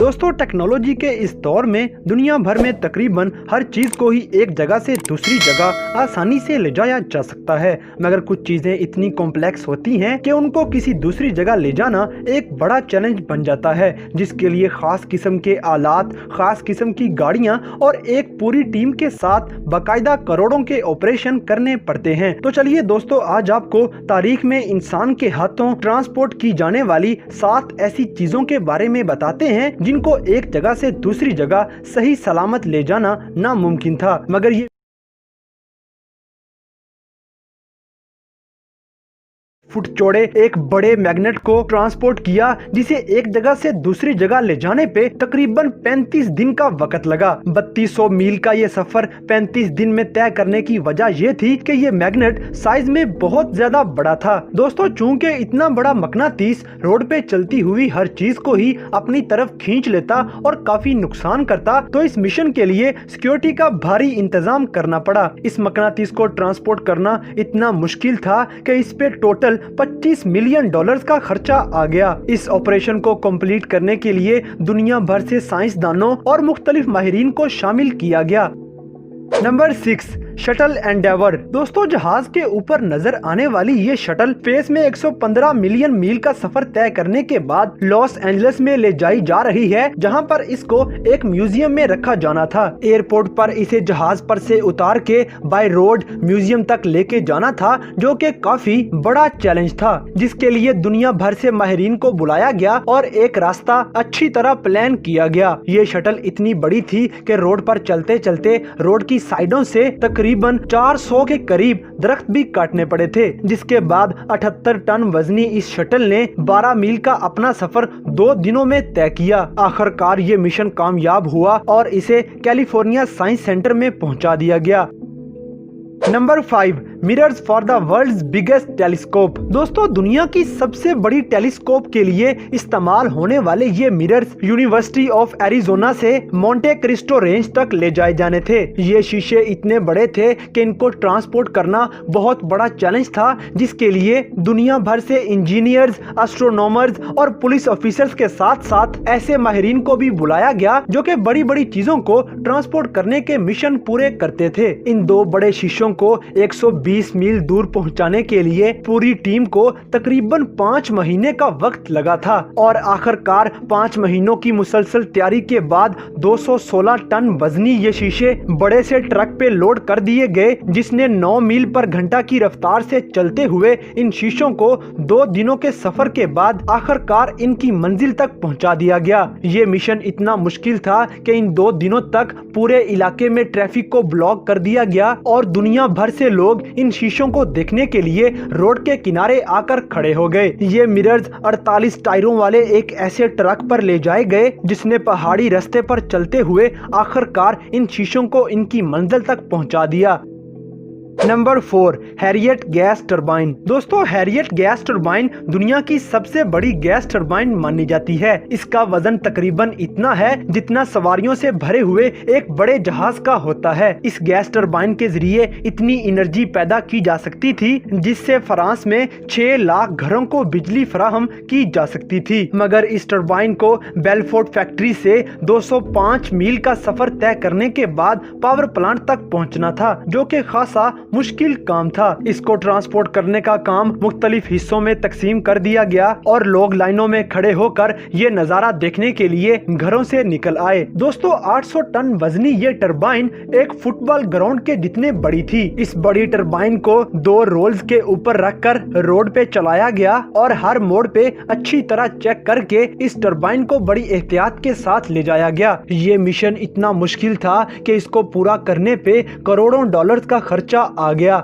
दोस्तों टेक्नोलॉजी के इस दौर में दुनिया भर में तकरीबन हर चीज को ही एक जगह से दूसरी जगह आसानी से ले जाया जा सकता है, मगर कुछ चीजें इतनी कॉम्प्लेक्स होती हैं कि उनको किसी दूसरी जगह ले जाना एक बड़ा चैलेंज बन जाता है, जिसके लिए खास किस्म के आलात, खास किस्म की गाड़ियां और एक पूरी टीम के साथ बाकायदा करोड़ों के ऑपरेशन करने पड़ते हैं। तो चलिए दोस्तों, आज आपको तारीख में इंसान के हाथों ट्रांसपोर्ट की जाने वाली 7 ऐसी चीजों के बारे में बताते हैं जिनको एक जगह से दूसरी जगह सही सलामत ले जाना नामुमकिन था, मगर ये फुट चौड़े एक बड़े मैग्नेट को ट्रांसपोर्ट किया, जिसे एक जगह से दूसरी जगह ले जाने पे तकरीबन 35 दिन का वक्त लगा। 3200 मील का ये सफर 35 दिन में तय करने की वजह ये थी कि ये मैग्नेट साइज में बहुत ज्यादा बड़ा था। दोस्तों, चूंकि इतना बड़ा मकनातीस रोड पे चलती हुई हर चीज को ही अपनी तरफ खींच लेता और काफी नुकसान करता, तो इस मिशन के लिए सिक्योरिटी का भारी इंतजाम करना पड़ा। इस मकनातीस को ट्रांसपोर्ट करना इतना मुश्किल था कि इस पे टोटल $25 मिलियन का खर्चा आ गया। इस ऑपरेशन को कंप्लीट करने के लिए दुनिया भर से साइंसदानों और मुख्तलिफ माहिरीन को शामिल किया गया। Number 6, shuttle Endeavour. दोस्तों, जहाज के ऊपर नजर आने वाली ये शटल स्पेस में 115 मिलियन मील का सफर तय करने के बाद लॉस एंजलिस में ले जाई जा रही है, जहां पर इसको एक म्यूजियम में रखा जाना था। एयरपोर्ट पर इसे जहाज पर से उतार के बाय रोड म्यूजियम तक लेके जाना था, जो कि काफी बड़ा चैलेंज था, जिसके लिए दुनिया भर से माहिरीन को बुलाया गया और एक रास्ता अच्छी तरह प्लान किया गया। ये शटल इतनी बड़ी थी कि रोड पर चलते चलते रोड की साइडों से तकरीबन 400 के करीब दरख्त भी काटने पड़े थे, जिसके बाद 78 टन वजनी इस शटल ने 12 मील का अपना सफर 2 दिनों में तय किया। आखिरकार ये मिशन कामयाब हुआ और इसे कैलिफोर्निया साइंस सेंटर में पहुंचा दिया गया। Number 5, mirrors for the world's biggest telescope. दोस्तों, दुनिया की सबसे बड़ी टेलीस्कोप के लिए इस्तेमाल होने वाले ये मिरर्स यूनिवर्सिटी ऑफ एरिजोना से मोंटे क्रिस्टो रेंज तक ले जाए जाने थे। ये शीशे इतने बड़े थे कि इनको ट्रांसपोर्ट करना बहुत बड़ा चैलेंज था, जिसके लिए दुनिया भर से इंजीनियर्स, एस्ट्रोनॉमर्स और पुलिस ऑफिसर्स के साथ साथ ऐसे माहिरीन को भी बुलाया गया जो कि बड़ी बड़ी चीजों को ट्रांसपोर्ट करने के मिशन पूरे करते थे। इन 2 बड़े शीशों को 120 मील दूर पहुंचाने के लिए पूरी टीम को तकरीबन 5 महीने का वक्त लगा था और आखिरकार 5 महीनों की मुसलसल तैयारी के बाद 216 टन वजनी ये शीशे बड़े से ट्रक पे लोड कर दिए गए, जिसने 9 मील पर घंटा की रफ्तार से चलते हुए इन शीशों को 2 दिनों के सफर के बाद आखिरकार इनकी मंजिल तक पहुंचा दिया गया। ये मिशन इतना मुश्किल था कि इन 2 दिनों तक पूरे इलाके में ट्रैफिक को ब्लॉक कर दिया गया और दुनिया भर से लोग इन शीशों को देखने के लिए रोड के किनारे आकर खड़े हो गए। ये मिरर्स 48 टायरों वाले एक ऐसे ट्रक पर ले जाए गए, जिसने पहाड़ी रास्ते पर चलते हुए आखिरकार इन शीशों को इनकी मंजिल तक पहुंचा दिया। Number 4, Harriet gas turbine. दोस्तों, हैरियट गैस टरबाइन दुनिया की सबसे बड़ी गैस टरबाइन मानी जाती है। इसका वजन तकरीबन इतना है जितना सवारियों से भरे हुए एक बड़े जहाज का होता है। इस गैस टरबाइन के जरिए इतनी एनर्जी पैदा की जा सकती थी जिससे फ्रांस में 6 लाख घरों को बिजली फराहम की जा सकती थी, मगर इस टरबाइन को बेलफोर्ट फैक्ट्री से 205 मील का सफर तय करने के बाद पावर प्लांट तक पहुंचना था, जो कि खासा मुश्किल काम था। इसको ट्रांसपोर्ट करने का काम मुख्तलिफ हिस्सों में तकसीम कर दिया गया और लोग लाइनों में खड़े होकर ये नजारा देखने के लिए घरों से निकल आए। दोस्तों, 800 टन वजनी ये टरबाइन एक फुटबॉल ग्राउंड के जितने बड़ी थी। इस बड़ी टरबाइन को 2 रोल्स के ऊपर रखकर रोड पे चलाया गया और हर मोड़ पे अच्छी तरह चेक करके इस टरबाइन को बड़ी एहतियात के साथ ले जाया गया। ये मिशन इतना मुश्किल था कि इसको पूरा करने पे करोड़ों डॉलर्स का खर्चा आ गया।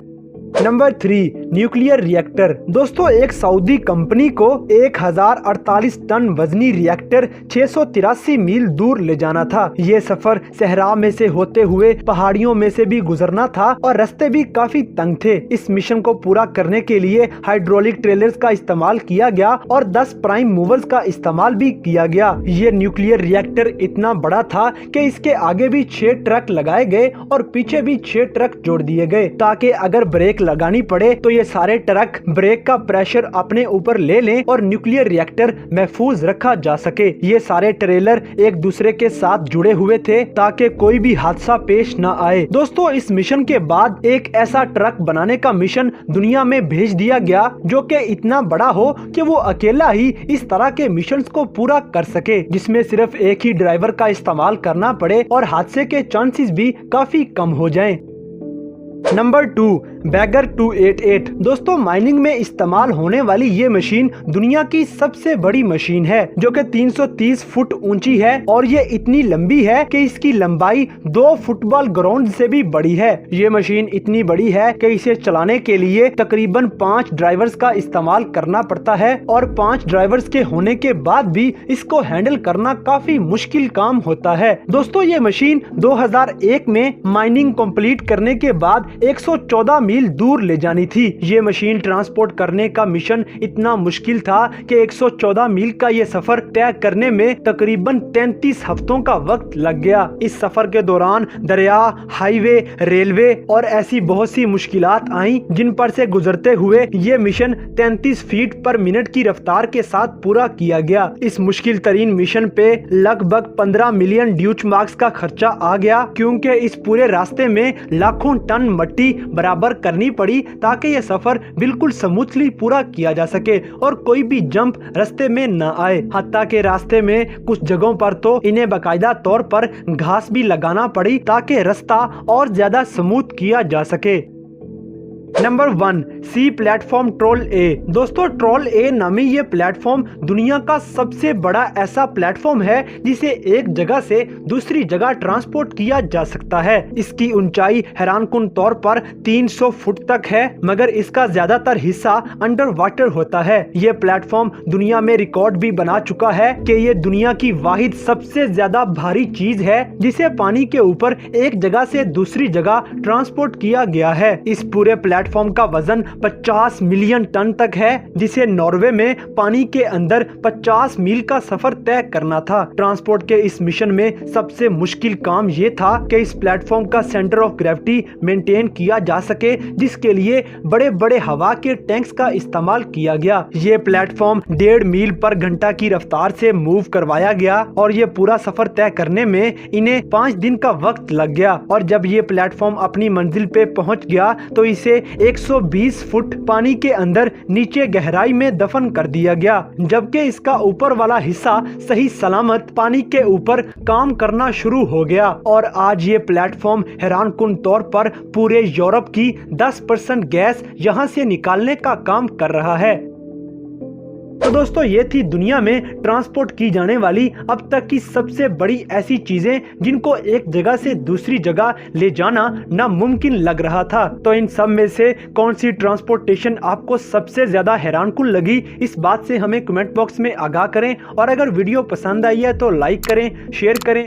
Number 3, nuclear reactor. दोस्तों, एक सऊदी कंपनी को 1048 टन वजनी रिएक्टर 683 मील दूर ले जाना था। ये सफर सहरा में से होते हुए पहाड़ियों में से भी गुजरना था और रास्ते भी काफी तंग थे। इस मिशन को पूरा करने के लिए हाइड्रोलिक ट्रेलर्स का इस्तेमाल किया गया और 10 प्राइम मूवर्स का इस्तेमाल भी किया गया। ये न्यूक्लियर रिएक्टर इतना बड़ा था कि इसके आगे भी 6 ट्रक लगाए गए और पीछे भी 6 ट्रक जोड़ दिए गए, ताकि अगर ब्रेक ब्रेक लगानी पड़े तो ये सारे ट्रक ब्रेक का प्रेशर अपने ऊपर ले लें और न्यूक्लियर रिएक्टर महफूज रखा जा सके। ये सारे ट्रेलर एक दूसरे के साथ जुड़े हुए थे ताकि कोई भी हादसा पेश न आए। दोस्तों, इस मिशन के बाद एक ऐसा ट्रक बनाने का मिशन दुनिया में भेज दिया गया जो कि इतना बड़ा हो कि वो अकेला ही इस तरह के मिशन को पूरा कर सके, जिसमें सिर्फ एक ही ड्राइवर का इस्तेमाल करना पड़े और हादसे के चांसेस भी काफी कम हो जाएं। Number 2, Bagger 288। दोस्तों, माइनिंग में इस्तेमाल होने वाली ये मशीन दुनिया की सबसे बड़ी मशीन है जो कि 330 फुट ऊंची है और ये इतनी लंबी है कि इसकी लंबाई 2 फुटबॉल ग्राउंड से भी बड़ी है। ये मशीन इतनी बड़ी है कि इसे चलाने के लिए तकरीबन 5 ड्राइवर्स का इस्तेमाल करना पड़ता है और 5 ड्राइवर्स के होने के बाद भी इसको हैंडल करना काफी मुश्किल काम होता है। दोस्तों, ये मशीन 2001 में माइनिंग कंप्लीट करने के बाद 114 मील दूर ले जानी थी। ये मशीन ट्रांसपोर्ट करने का मिशन इतना मुश्किल था कि 114 मील का ये सफर तय करने में तकरीबन 33 हफ्तों का वक्त लग गया। इस सफर के दौरान दरिया, हाईवे, रेलवे और ऐसी बहुत सी मुश्किलात आई जिन पर से गुजरते हुए ये मिशन 33 फीट पर मिनट की रफ्तार के साथ पूरा किया गया। इस मुश्किल तरीन मिशन पे लगभग 15 मिलियन ड्यूच मार्क्स का खर्चा आ गया, क्योंकि इस पूरे रास्ते में लाखों टन मट्टी बराबर करनी पड़ी ताकि यह सफर बिल्कुल स्मूथली पूरा किया जा सके और कोई भी जंप रास्ते में न आए। हत्ता के रास्ते में कुछ जगहों पर तो इन्हें बाकायदा तौर पर घास भी लगाना पड़ी ताकि रास्ता और ज्यादा स्मूथ किया जा सके। नंबर 1, सी प्लेटफॉर्म ट्रोल ए। दोस्तों, ट्रोल ए नामी ये प्लेटफॉर्म दुनिया का सबसे बड़ा ऐसा प्लेटफॉर्म है जिसे एक जगह से दूसरी जगह ट्रांसपोर्ट किया जा सकता है। इसकी ऊंचाई हैरानकुन तौर पर 300 फुट तक है, मगर इसका ज्यादातर हिस्सा अंडर वाटर होता है। ये प्लेटफॉर्म दुनिया में रिकॉर्ड भी बना चुका है कि ये दुनिया की वाहिद सबसे ज्यादा भारी चीज है जिसे पानी के ऊपर एक जगह से दूसरी जगह ट्रांसपोर्ट किया गया है। इस पूरे प्लेटफॉर्म का वजन 50 मिलियन टन तक है, जिसे नॉर्वे में पानी के अंदर 50 मील का सफर तय करना था। ट्रांसपोर्ट के इस मिशन में सबसे मुश्किल काम ये था कि इस प्लेटफॉर्म का सेंटर ऑफ ग्रेविटी मेंटेन किया जा सके, जिसके लिए बड़े बड़े हवा के टैंक्स का इस्तेमाल किया गया। ये प्लेटफॉर्म 1.5 मील पर घंटा की रफ्तार से मूव करवाया गया और ये पूरा सफर तय करने में इन्हें 5 दिन का वक्त लग गया। और जब ये प्लेटफॉर्म अपनी मंजिल पे पहुंच गया तो इसे 120 फुट पानी के अंदर नीचे गहराई में दफन कर दिया गया, जबकि इसका ऊपर वाला हिस्सा सही सलामत पानी के ऊपर काम करना शुरू हो गया। और आज ये प्लेटफॉर्म हैरानकुन तौर पर पूरे यूरोप की 10% गैस यहाँ से निकालने का काम कर रहा है। तो दोस्तों, ये थी दुनिया में ट्रांसपोर्ट की जाने वाली अब तक की सबसे बड़ी ऐसी चीजें जिनको एक जगह से दूसरी जगह ले जाना नामुमकिन लग रहा था। तो इन सब में से कौन सी ट्रांसपोर्टेशन आपको सबसे ज्यादा हैरानकुन लगी, इस बात से हमें कमेंट बॉक्स में आगाह करें। और अगर वीडियो पसंद आई है तो लाइक करें, शेयर करें।